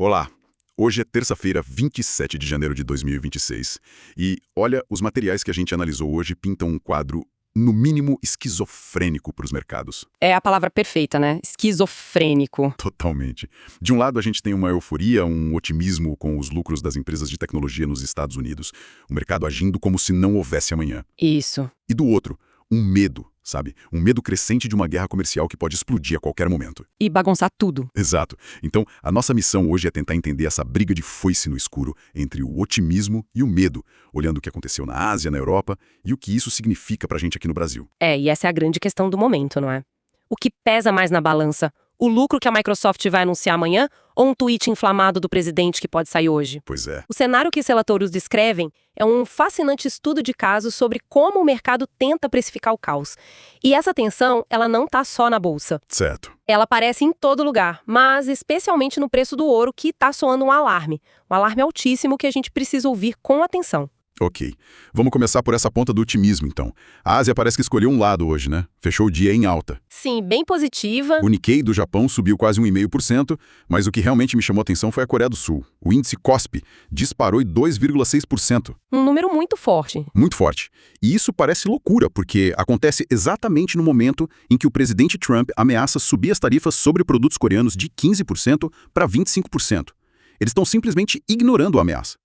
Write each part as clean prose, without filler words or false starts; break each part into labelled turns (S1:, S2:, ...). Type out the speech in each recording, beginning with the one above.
S1: Olá, hoje é terça-feira, 27 de janeiro de 2026. E olha, os materiais que a gente analisou hoje pintam um quadro, no mínimo, esquizofrênico para os mercados.
S2: É a palavra perfeita, né? Esquizofrênico.
S1: Totalmente. De um lado, a gente tem uma euforia, um otimismo com os lucros das empresas de tecnologia nos Estados Unidos. O mercado agindo como se não houvesse amanhã.
S2: Isso.
S1: E do outro, um medo, sabe? Um medo crescente de uma guerra comercial que pode explodir a qualquer momento.
S2: E bagunçar tudo.
S1: Exato. Então, a nossa missão hoje é tentar entender essa briga de foice no escuro entre o otimismo e o medo, olhando o que aconteceu na Ásia, na Europa e o que isso significa pra gente aqui no Brasil.
S2: E essa é a grande questão do momento, não é? O que pesa mais na balança? O lucro que a Microsoft vai anunciar amanhã ou um tweet inflamado do presidente que pode sair hoje?
S1: Pois é.
S2: O cenário que os relatórios descrevem é um fascinante estudo de caso sobre como o mercado tenta precificar o caos. E essa tensão, ela não tá só na bolsa.
S1: Certo.
S2: Ela aparece em todo lugar, mas especialmente no preço do ouro, que tá soando um alarme. Um alarme altíssimo que a gente precisa ouvir com atenção.
S1: Ok. Vamos começar por essa ponta do otimismo, então. A Ásia parece que escolheu um lado hoje, né? Fechou o dia em alta.
S2: Sim, bem positiva.
S1: O Nikkei do Japão subiu quase 1,5%, mas o que realmente me chamou a atenção foi a Coreia do Sul. O índice KOSPI disparou 2,6%.
S2: Um número muito forte.
S1: Muito forte. E isso parece loucura, porque acontece exatamente no momento em que o presidente Trump ameaça subir as tarifas sobre produtos coreanos de 15% para 25%. Eles estão simplesmente ignorando a ameaça.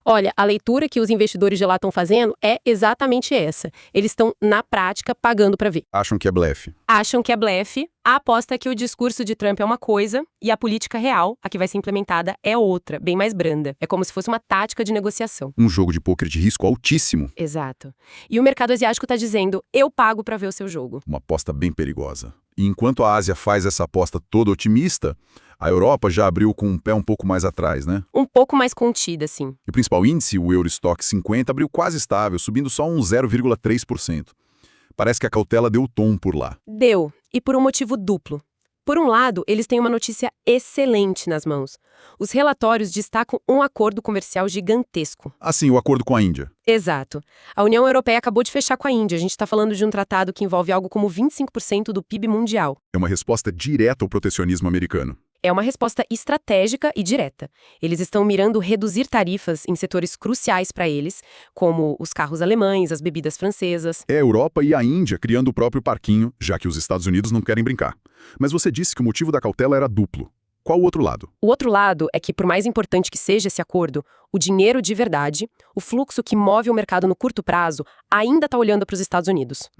S2: Olha, a leitura que os investidores de lá estão fazendo é exatamente essa. Eles estão, na prática, pagando para ver.
S1: Acham que é blefe.
S2: Acham que é blefe, a aposta é que o discurso de Trump é uma coisa e a política real, a que vai ser implementada, é outra, bem mais branda. É como se fosse uma tática de negociação.
S1: Um jogo de pôquer de risco altíssimo.
S2: Exato. E o mercado asiático está dizendo, eu pago para ver o seu jogo.
S1: Uma aposta bem perigosa. E enquanto a Ásia faz essa aposta toda otimista, a Europa já abriu com um pé um pouco mais atrás, né?
S2: Um pouco mais contida, sim.
S1: E o principal índice, o Eurostock 50, abriu quase estável, subindo só uns 0,3%. Parece que a cautela deu o tom por lá.
S2: Deu, e por um motivo duplo. Por um lado, eles têm uma notícia excelente nas mãos. Os relatórios destacam um acordo comercial gigantesco.
S1: Assim, o acordo com a Índia.
S2: Exato. A União Europeia acabou de fechar com a Índia. A gente está falando de um tratado que envolve algo como 25% do PIB mundial.
S1: É uma resposta direta ao protecionismo americano.
S2: É uma resposta estratégica e direta. Eles estão mirando reduzir tarifas em setores cruciais para eles, como os carros alemães, as bebidas francesas.
S1: É a Europa e a Índia criando o próprio parquinho, já que os Estados Unidos não querem brincar. Mas você disse que o motivo da cautela era duplo. Qual o outro lado?
S2: O outro lado é que, por mais importante que seja esse acordo, o dinheiro de verdade, o fluxo que move o mercado no curto prazo, ainda está olhando para os Estados Unidos.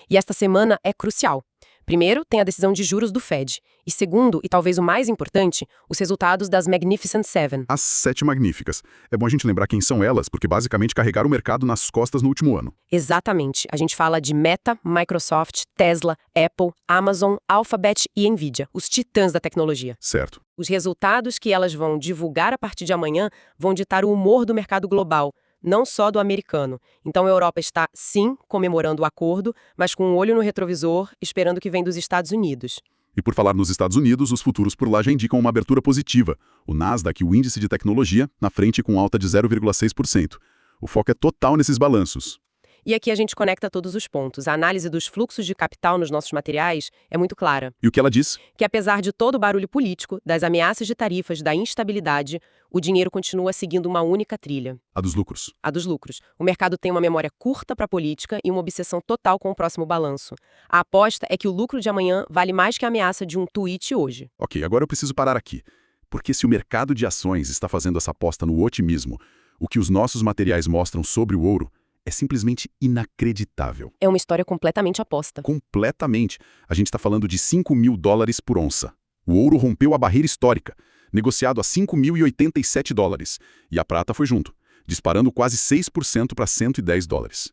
S2: E esta semana é crucial. Primeiro, tem a decisão de juros do Fed. E segundo, e talvez o mais importante, os resultados das Magnificent Seven.
S1: As 7 magníficas. É bom a gente lembrar quem são elas, porque basicamente carregaram o mercado nas costas no último ano.
S2: Exatamente. A gente fala de Meta, Microsoft, Tesla, Apple, Amazon, Alphabet e Nvidia, os titãs da tecnologia.
S1: Certo.
S2: Os resultados que elas vão divulgar a partir de amanhã vão ditar o humor do mercado global, não só do americano. Então a Europa está, sim, comemorando o acordo, mas com um olho no retrovisor, esperando o que vem dos Estados Unidos.
S1: E por falar nos Estados Unidos, os futuros por lá já indicam uma abertura positiva. O Nasdaq, o índice de tecnologia, na frente com alta de 0,6%. O foco é total nesses balanços.
S2: E aqui a gente conecta todos os pontos. A análise dos fluxos de capital nos nossos materiais é muito clara.
S1: E o que ela diz?
S2: Que apesar de todo o barulho político, das ameaças de tarifas, da instabilidade, o dinheiro continua seguindo uma única trilha.
S1: A dos lucros.
S2: A dos lucros. O mercado tem uma memória curta para a política e uma obsessão total com o próximo balanço. A aposta é que o lucro de amanhã vale mais que a ameaça de um tweet hoje.
S1: Ok, agora eu preciso parar aqui. Porque se o mercado de ações está fazendo essa aposta no otimismo, o que os nossos materiais mostram sobre o ouro é simplesmente inacreditável.
S2: É uma história completamente aposta.
S1: Completamente. A gente está falando de $5.000 por onça. O ouro rompeu a barreira histórica, negociado a $5.087. E a prata foi junto, disparando quase 6% para $110.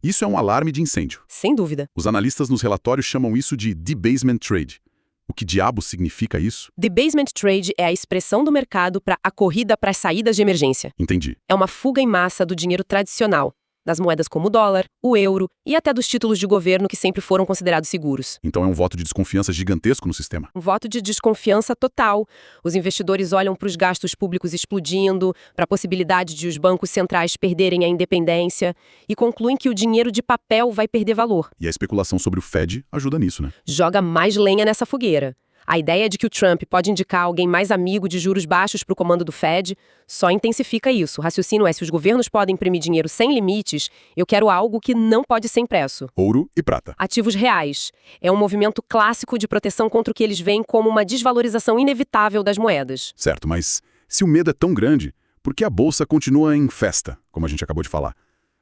S1: Isso é um alarme de incêndio.
S2: Sem dúvida.
S1: Os analistas nos relatórios chamam isso de debasement trade. O que diabos significa isso?
S2: Debasement trade é a expressão do mercado para a corrida para as saídas de emergência.
S1: Entendi.
S2: É uma fuga em massa do dinheiro tradicional, das moedas como o dólar, o euro e até dos títulos de governo que sempre foram considerados seguros.
S1: Então é um voto de desconfiança gigantesco no sistema.
S2: Um voto de desconfiança total. Os investidores olham para os gastos públicos explodindo, para a possibilidade de os bancos centrais perderem a independência e concluem que o dinheiro de papel vai perder valor.
S1: E a especulação sobre o Fed ajuda nisso, né?
S2: Joga mais lenha nessa fogueira. A ideia de que o Trump pode indicar alguém mais amigo de juros baixos para o comando do Fed só intensifica isso. O raciocínio é: se os governos podem imprimir dinheiro sem limites, eu quero algo que não pode ser impresso.
S1: Ouro e prata.
S2: Ativos reais. É um movimento clássico de proteção contra o que eles veem como uma desvalorização inevitável das moedas.
S1: Certo, mas se o medo é tão grande, por que a bolsa continua em festa, como a gente acabou de falar?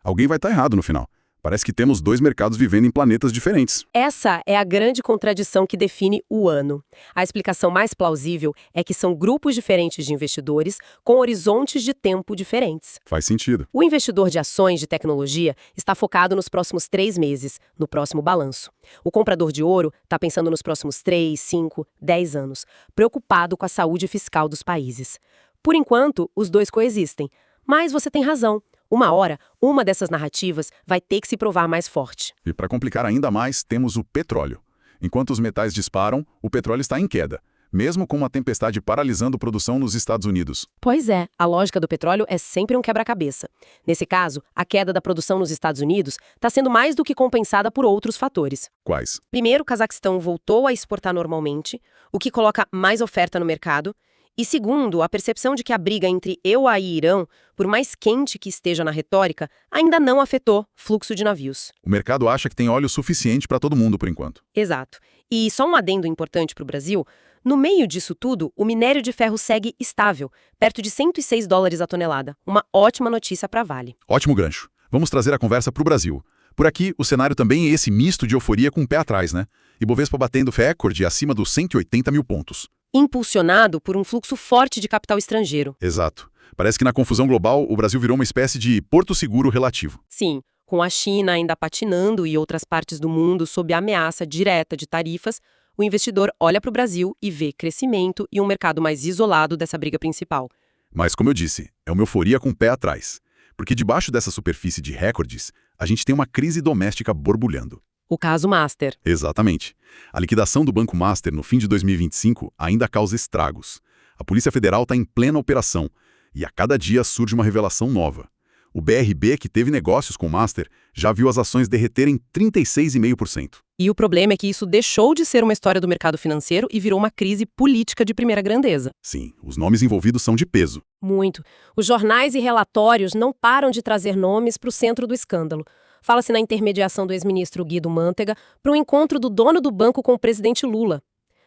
S1: Alguém vai estar errado no final. Parece que temos dois mercados vivendo em planetas diferentes.
S2: Essa é a grande contradição que define o ano. A explicação mais plausível é que são grupos diferentes de investidores com horizontes de tempo diferentes.
S1: Faz sentido.
S2: O investidor de ações de tecnologia está focado nos próximos 3 meses, no próximo balanço. O comprador de ouro está pensando nos próximos 3, 5, 10 anos, preocupado com a saúde fiscal dos países. Por enquanto, os dois coexistem. Mas você tem razão. Uma hora, uma dessas narrativas vai ter que se provar mais forte.
S1: E para complicar ainda mais, temos o petróleo. Enquanto os metais disparam, o petróleo está em queda, mesmo com uma tempestade paralisando a produção nos Estados Unidos.
S2: Pois é, a lógica do petróleo é sempre um quebra-cabeça. Nesse caso, a queda da produção nos Estados Unidos está sendo mais do que compensada por outros fatores.
S1: Quais?
S2: Primeiro, o Cazaquistão voltou a exportar normalmente, o que coloca mais oferta no mercado. E segundo, a percepção de que a briga entre EUA e Irã, por mais quente que esteja na retórica, ainda não afetou fluxo de navios.
S1: O mercado acha que tem óleo suficiente para todo mundo por enquanto.
S2: Exato. E só um adendo importante para o Brasil: no meio disso tudo, o minério de ferro segue estável, perto de $106 a tonelada. Uma ótima notícia para a Vale.
S1: Ótimo gancho. Vamos trazer a conversa para o Brasil. Por aqui, o cenário também é esse misto de euforia com o pé atrás, né? Ibovespa batendo recorde acima dos 180 mil pontos.
S2: Impulsionado por um fluxo forte de capital estrangeiro.
S1: Exato. Parece que na confusão global, o Brasil virou uma espécie de porto seguro relativo.
S2: Sim, com a China ainda patinando e outras partes do mundo sob a ameaça direta de tarifas, o investidor olha para o Brasil e vê crescimento e um mercado mais isolado dessa briga principal.
S1: Mas, como eu disse, é uma euforia com o pé atrás. Porque debaixo dessa superfície de recordes, a gente tem uma crise doméstica borbulhando.
S2: O caso Master.
S1: Exatamente. A liquidação do Banco Master no fim de 2025 ainda causa estragos. A Polícia Federal está em plena operação e a cada dia surge uma revelação nova. O BRB, que teve negócios com o Master, já viu as ações derreterem 36,5%.
S2: E o problema é que isso deixou de ser uma história do mercado financeiro e virou uma crise política de primeira grandeza.
S1: Sim, os nomes envolvidos são de peso.
S2: Muito. Os jornais e relatórios não param de trazer nomes para o centro do escândalo. Fala-se na intermediação do ex-ministro Guido Mantega para um encontro do dono do banco com o presidente Lula.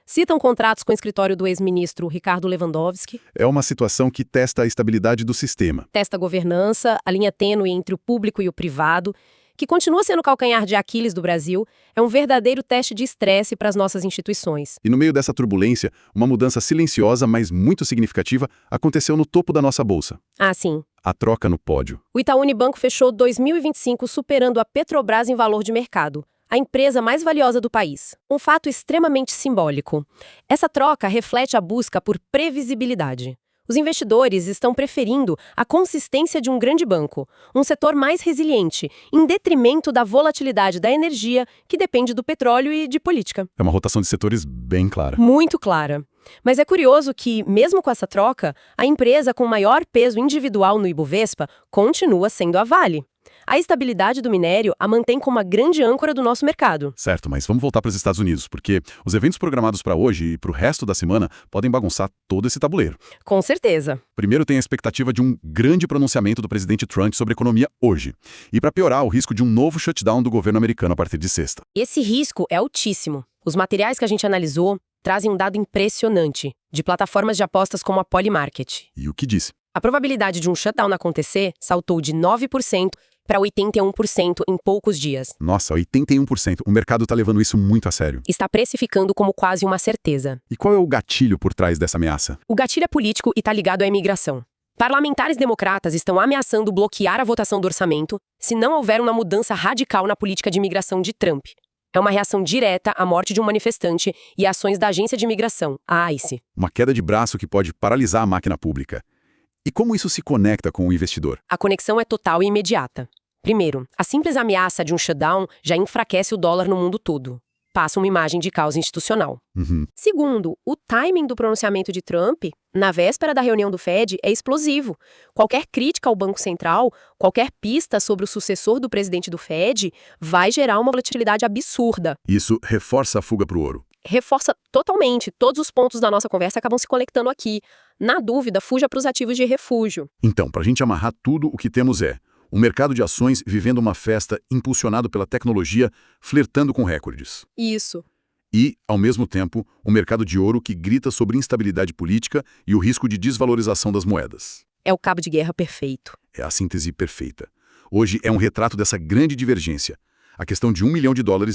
S2: Citam contratos com o escritório do ex-ministro Ricardo Lewandowski.
S1: É uma situação que testa a estabilidade do sistema.
S2: Testa a governança, a linha tênue entre o público e o privado, que continua sendo o calcanhar de Aquiles do Brasil, é um verdadeiro teste de estresse para as nossas instituições.
S1: E no meio dessa turbulência, uma mudança silenciosa, mas muito significativa, aconteceu no topo da nossa bolsa.
S2: Ah, sim.
S1: A troca no pódio.
S2: O Itaú Unibanco fechou 2025 superando a Petrobras em valor de mercado, a empresa mais valiosa do país. Um fato extremamente simbólico. Essa troca reflete a busca por previsibilidade. Os investidores estão preferindo a consistência de um grande banco, um setor mais resiliente, em detrimento da volatilidade da energia, que depende do petróleo e de política.
S1: É uma rotação de setores bem clara.
S2: Muito clara. Mas é curioso que, mesmo com essa troca, a empresa com maior peso individual no Ibovespa continua sendo a Vale. A estabilidade do minério a mantém como a grande âncora do nosso mercado.
S1: Certo, mas vamos voltar para os Estados Unidos, porque os eventos programados para hoje e para o resto da semana podem bagunçar todo esse tabuleiro.
S2: Com certeza.
S1: Primeiro tem a expectativa de um grande pronunciamento do presidente Trump sobre a economia hoje. E para piorar, o risco de um novo shutdown do governo americano a partir de sexta.
S2: Esse risco é altíssimo. Os materiais que a gente analisou trazem um dado impressionante, de plataformas de apostas como a Polymarket.
S1: E o que disse?
S2: A probabilidade de um shutdown acontecer saltou de 9% para 81% em poucos dias.
S1: Nossa, 81%. O mercado está levando isso muito a sério.
S2: Está precificando como quase uma certeza.
S1: E qual é o gatilho por trás dessa ameaça?
S2: O gatilho é político e está ligado à imigração. Parlamentares democratas estão ameaçando bloquear a votação do orçamento se não houver uma mudança radical na política de imigração de Trump. É uma reação direta à morte de um manifestante e ações da Agência de Imigração, a ICE.
S1: Uma queda de braço que pode paralisar a máquina pública. E como isso se conecta com o investidor?
S2: A conexão é total e imediata. Primeiro, a simples ameaça de um shutdown já enfraquece o dólar no mundo todo. Passa uma imagem de caos institucional. Segundo, o timing do pronunciamento de Trump, na véspera da reunião do Fed, é explosivo. Qualquer crítica ao Banco Central, qualquer pista sobre o sucessor do presidente do Fed, vai gerar uma volatilidade absurda.
S1: Isso reforça a fuga para o ouro.
S2: reforça totalmente. Todos os pontos da nossa conversa acabam se conectando aqui. Na dúvida, fuja para os ativos de refúgio.
S1: Então, para a gente amarrar tudo, o que temos é o mercado de ações vivendo uma festa impulsionado pela tecnologia, flertando com recordes.
S2: Isso.
S1: E, ao mesmo tempo, o mercado de ouro que grita sobre instabilidade política e o risco de desvalorização das moedas.
S2: É o cabo de guerra perfeito.
S1: É a síntese perfeita. Hoje é um retrato dessa grande divergência. A questão de $1 milhão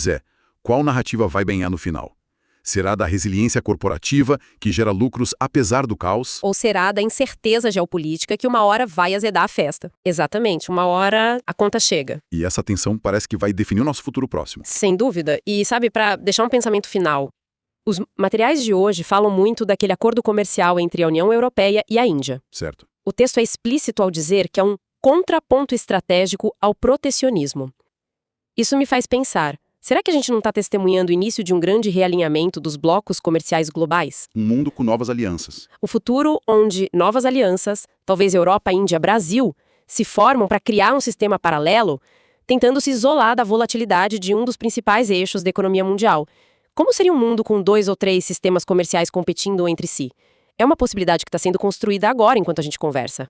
S1: é: qual narrativa vai ganhar no final? Será da resiliência corporativa, que gera lucros apesar do caos?
S2: Ou será da incerteza geopolítica que uma hora vai azedar a festa? Exatamente, uma hora a conta chega.
S1: E essa tensão parece que vai definir o nosso futuro próximo.
S2: Sem dúvida. E sabe, para deixar um pensamento final, os materiais de hoje falam muito daquele acordo comercial entre a União Europeia e a Índia.
S1: Certo.
S2: O texto é explícito ao dizer que é um contraponto estratégico ao protecionismo. Isso me faz pensar, será que a gente não está testemunhando o início de um grande realinhamento dos blocos comerciais globais?
S1: Um mundo com novas alianças.
S2: Um futuro onde novas alianças, talvez Europa, Índia, Brasil, se formam para criar um sistema paralelo, tentando se isolar da volatilidade de um dos principais eixos da economia mundial. Como seria um mundo com 2 ou 3 sistemas comerciais competindo entre si? É uma possibilidade que está sendo construída agora enquanto a gente conversa.